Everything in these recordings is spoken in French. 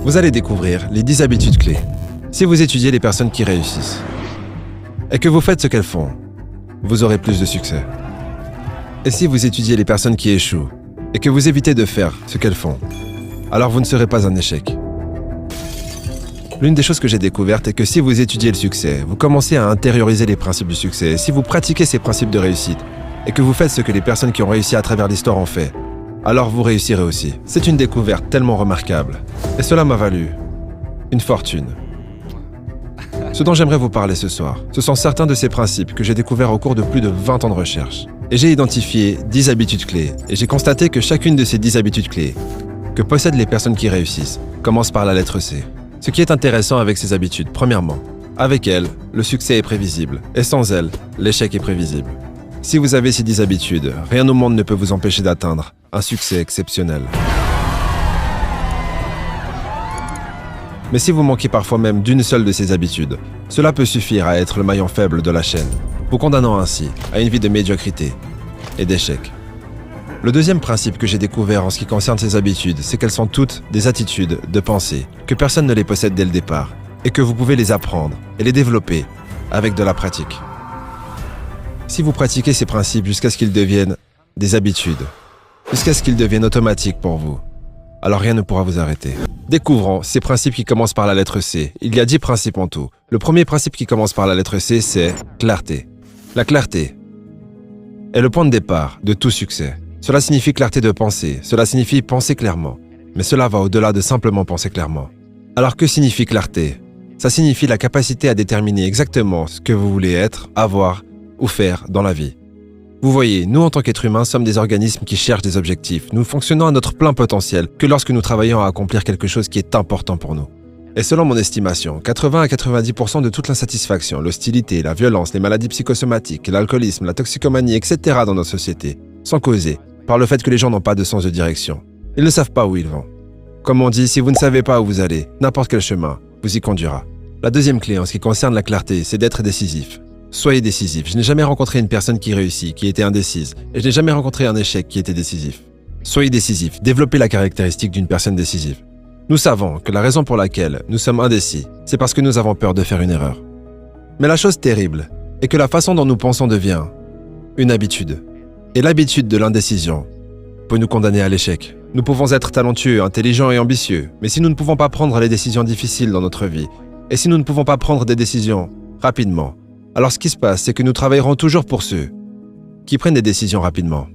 Vous allez découvrir les 10 habitudes clés. Si vous étudiez les personnes qui réussissent et que vous faites ce qu'elles font, vous aurez plus de succès. Et si vous étudiez les personnes qui échouent et que vous évitez de faire ce qu'elles font, alors vous ne serez pas un échec. L'une des choses que j'ai découvertes est que si vous étudiez le succès, vous commencez à intérioriser les principes du succès. Si vous pratiquez ces principes de réussite et que vous faites ce que les personnes qui ont réussi à travers l'histoire ont fait, alors vous réussirez aussi. C'est une découverte tellement remarquable. Et cela m'a valu une fortune. Ce dont j'aimerais vous parler ce soir, ce sont certains de ces principes que j'ai découverts au cours de plus de 20 ans de recherche. Et j'ai identifié 10 habitudes clés. Et j'ai constaté que chacune de ces 10 habitudes clés que possèdent les personnes qui réussissent commence par la lettre C. Ce qui est intéressant avec ces habitudes, premièrement, avec elles, le succès est prévisible. Et sans elles, l'échec est prévisible. Si vous avez ces 10 habitudes, rien au monde ne peut vous empêcher d'atteindre un succès exceptionnel. Mais si vous manquez parfois même d'une seule de ces habitudes, cela peut suffire à être le maillon faible de la chaîne, vous condamnant ainsi à une vie de médiocrité et d'échec. Le deuxième principe que j'ai découvert en ce qui concerne ces habitudes, c'est qu'elles sont toutes des attitudes de pensée, que personne ne les possède dès le départ, et que vous pouvez les apprendre et les développer avec de la pratique. Si vous pratiquez ces principes jusqu'à ce qu'ils deviennent des habitudes, jusqu'à ce qu'ils deviennent automatiques pour vous, alors rien ne pourra vous arrêter. Découvrons ces principes qui commencent par la lettre C. Il y a 10 principes en tout. Le premier principe qui commence par la lettre C, c'est clarté. La clarté est le point de départ de tout succès. Cela signifie clarté de pensée, cela signifie penser clairement. Mais cela va au-delà de simplement penser clairement. Alors que signifie clarté? Ça signifie la capacité à déterminer exactement ce que vous voulez être, avoir ou faire dans la vie. Vous voyez, nous en tant qu'êtres humains sommes des organismes qui cherchent des objectifs. Nous fonctionnons à notre plein potentiel que lorsque nous travaillons à accomplir quelque chose qui est important pour nous. Et selon mon estimation, 80 à 90% de toute l'insatisfaction, l'hostilité, la violence, les maladies psychosomatiques, l'alcoolisme, la toxicomanie, etc. dans notre société sont causées par le fait que les gens n'ont pas de sens de direction. Ils ne savent pas où ils vont. Comme on dit, si vous ne savez pas où vous allez, n'importe quel chemin vous y conduira. La deuxième clé en ce qui concerne la clarté, c'est d'être décisif. Soyez décisif. Je n'ai jamais rencontré une personne qui réussit, qui était indécise, et je n'ai jamais rencontré un échec qui était décisif. Soyez décisif. Développez la caractéristique d'une personne décisive. Nous savons que la raison pour laquelle nous sommes indécis, c'est parce que nous avons peur de faire une erreur. Mais la chose terrible est que la façon dont nous pensons devient une habitude. Et l'habitude de l'indécision peut nous condamner à l'échec. Nous pouvons être talentueux, intelligents et ambitieux, mais si nous ne pouvons pas prendre les décisions difficiles dans notre vie, et si nous ne pouvons pas prendre des décisions rapidement, alors ce qui se passe, c'est que nous travaillerons toujours pour ceux qui prennent des décisions rapidement.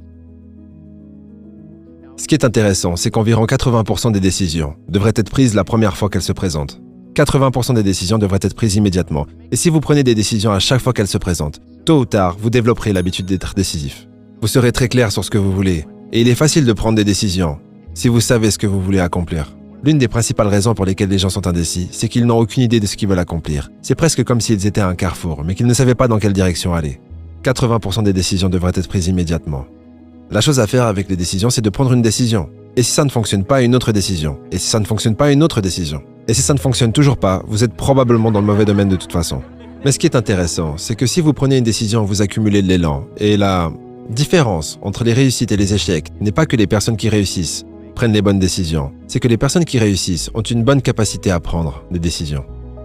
Ce qui est intéressant, c'est qu'environ 80% des décisions devraient être prises la première fois qu'elles se présentent. 80% des décisions devraient être prises immédiatement. Et si vous prenez des décisions à chaque fois qu'elles se présentent, tôt ou tard, vous développerez l'habitude d'être décisif. Vous serez très clair sur ce que vous voulez. Et il est facile de prendre des décisions si vous savez ce que vous voulez accomplir. L'une des principales raisons pour lesquelles les gens sont indécis, c'est qu'ils n'ont aucune idée de ce qu'ils veulent accomplir. C'est presque comme s'ils étaient à un carrefour, mais qu'ils ne savaient pas dans quelle direction aller. 80% des décisions devraient être prises immédiatement. La chose à faire avec les décisions, c'est de prendre une décision. Et si ça ne fonctionne pas, une autre décision. Et si ça ne fonctionne pas, une autre décision. Et si ça ne fonctionne toujours pas, vous êtes probablement dans le mauvais domaine de toute façon. Mais ce qui est intéressant, c'est que si vous prenez une décision, vous accumulez de l'élan. Et la différence entre les réussites et les échecs n'est pas que les personnes qui réussissent prennent les bonnes décisions. C'est que les personnes qui réussissent ont une bonne capacité à prendre des décisions.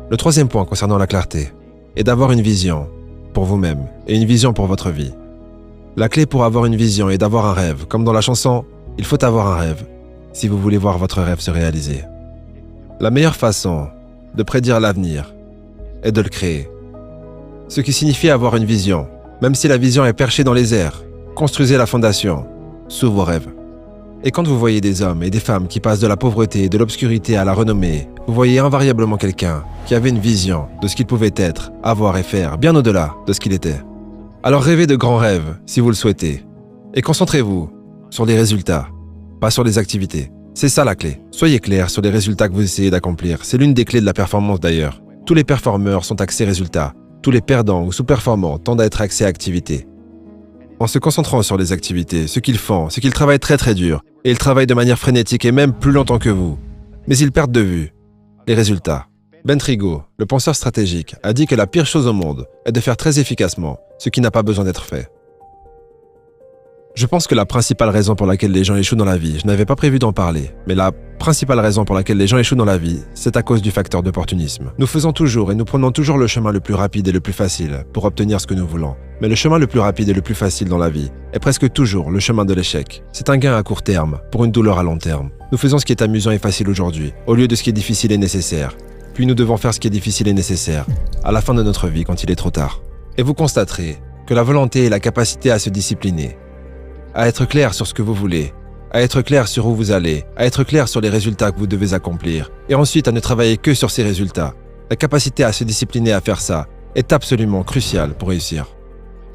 Le troisième point concernant la clarté est d'avoir une vision pour vous-même et une vision pour votre vie. La clé pour avoir une vision est d'avoir un rêve. Comme dans la chanson, il faut avoir un rêve si vous voulez voir votre rêve se réaliser. La meilleure façon de prédire l'avenir est de le créer. Ce qui signifie avoir une vision. Même si la vision est perchée dans les airs, construisez la fondation sous vos rêves. Et quand vous voyez des hommes et des femmes qui passent de la pauvreté et de l'obscurité à la renommée, vous voyez invariablement quelqu'un qui avait une vision de ce qu'il pouvait être, avoir et faire, bien au-delà de ce qu'il était. Alors rêvez de grands rêves, si vous le souhaitez. Et concentrez-vous sur les résultats, pas sur les activités. C'est ça la clé. Soyez clair sur les résultats que vous essayez d'accomplir. C'est l'une des clés de la performance d'ailleurs. Tous les performeurs sont axés résultats. Tous les perdants ou sous-performants tendent à être axés activités. En se concentrant sur les activités, ce qu'ils font, c'est qu'ils travaillent très très dur. Et ils travaillent de manière frénétique et même plus longtemps que vous. Mais ils perdent de vue les résultats. Ben Trigo, le penseur stratégique, a dit que la pire chose au monde est de faire très efficacement ce qui n'a pas besoin d'être fait. Je pense que la principale raison pour laquelle les gens échouent dans la vie, je n'avais pas prévu d'en parler, mais la principale raison pour laquelle les gens échouent dans la vie, c'est à cause du facteur d'opportunisme. Nous faisons toujours et nous prenons toujours le chemin le plus rapide et le plus facile pour obtenir ce que nous voulons. Mais le chemin le plus rapide et le plus facile dans la vie est presque toujours le chemin de l'échec. C'est un gain à court terme pour une douleur à long terme. Nous faisons ce qui est amusant et facile aujourd'hui, au lieu de ce qui est difficile et nécessaire. Puis nous devons faire ce qui est difficile et nécessaire à la fin de notre vie quand il est trop tard. Et vous constaterez que la volonté et la capacité à se discipliner, à être clair sur ce que vous voulez, à être clair sur où vous allez, à être clair sur les résultats que vous devez accomplir, et ensuite à ne travailler que sur ces résultats. La capacité à se discipliner à faire ça est absolument cruciale pour réussir.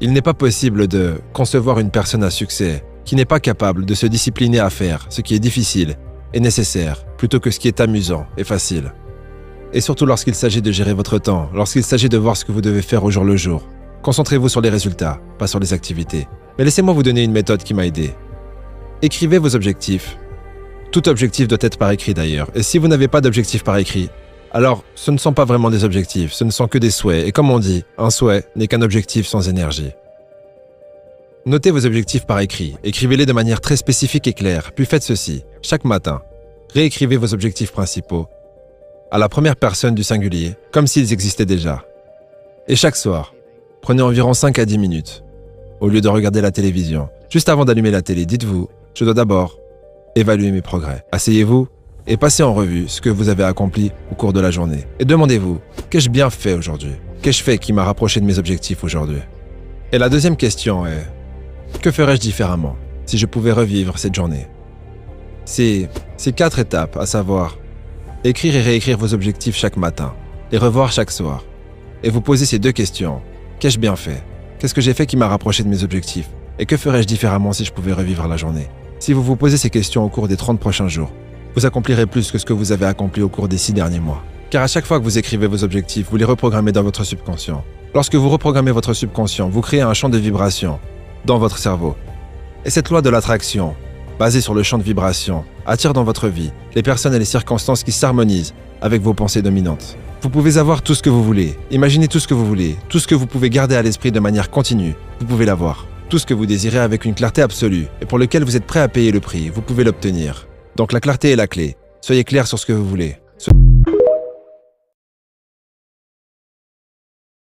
Il n'est pas possible de concevoir une personne à succès qui n'est pas capable de se discipliner à faire ce qui est difficile et nécessaire, plutôt que ce qui est amusant et facile. Et surtout lorsqu'il s'agit de gérer votre temps, lorsqu'il s'agit de voir ce que vous devez faire au jour le jour. Concentrez-vous sur les résultats, pas sur les activités. Mais laissez-moi vous donner une méthode qui m'a aidé. Écrivez vos objectifs. Tout objectif doit être par écrit d'ailleurs. Et si vous n'avez pas d'objectif par écrit, alors ce ne sont pas vraiment des objectifs, ce ne sont que des souhaits. Et comme on dit, un souhait n'est qu'un objectif sans énergie. Notez vos objectifs par écrit. Écrivez-les de manière très spécifique et claire. Puis faites ceci. Chaque matin, réécrivez vos objectifs principaux à la première personne du singulier, comme s'ils existaient déjà. Et chaque soir, prenez environ 5 à 10 minutes. Au lieu de regarder la télévision, juste avant d'allumer la télé, dites-vous, je dois d'abord évaluer mes progrès. Asseyez-vous et passez en revue ce que vous avez accompli au cours de la journée. Et demandez-vous, qu'ai-je bien fait aujourd'hui? Qu'ai-je fait qui m'a rapproché de mes objectifs aujourd'hui? Et la deuxième question est, que ferais-je différemment si je pouvais revivre cette journée? C'est 4 étapes, à savoir, écrire et réécrire vos objectifs chaque matin, les revoir chaque soir, et vous poser ces 2 questions. Qu'ai-je bien fait? Qu'est-ce que j'ai fait qui m'a rapproché de mes objectifs? Et que ferais-je différemment si je pouvais revivre la journée? Si vous vous posez ces questions au cours des 30 prochains jours, vous accomplirez plus que ce que vous avez accompli au cours des 6 derniers mois. Car à chaque fois que vous écrivez vos objectifs, vous les reprogrammez dans votre subconscient. Lorsque vous reprogrammez votre subconscient, vous créez un champ de vibration dans votre cerveau. Et cette loi de l'attraction, basée sur le champ de vibration, attire dans votre vie les personnes et les circonstances qui s'harmonisent avec vos pensées dominantes. Vous pouvez avoir tout ce que vous voulez, imaginez tout ce que vous voulez, tout ce que vous pouvez garder à l'esprit de manière continue, vous pouvez l'avoir. Tout ce que vous désirez avec une clarté absolue et pour lequel vous êtes prêt à payer le prix, vous pouvez l'obtenir. Donc la clarté est la clé. Soyez clair sur ce que vous voulez.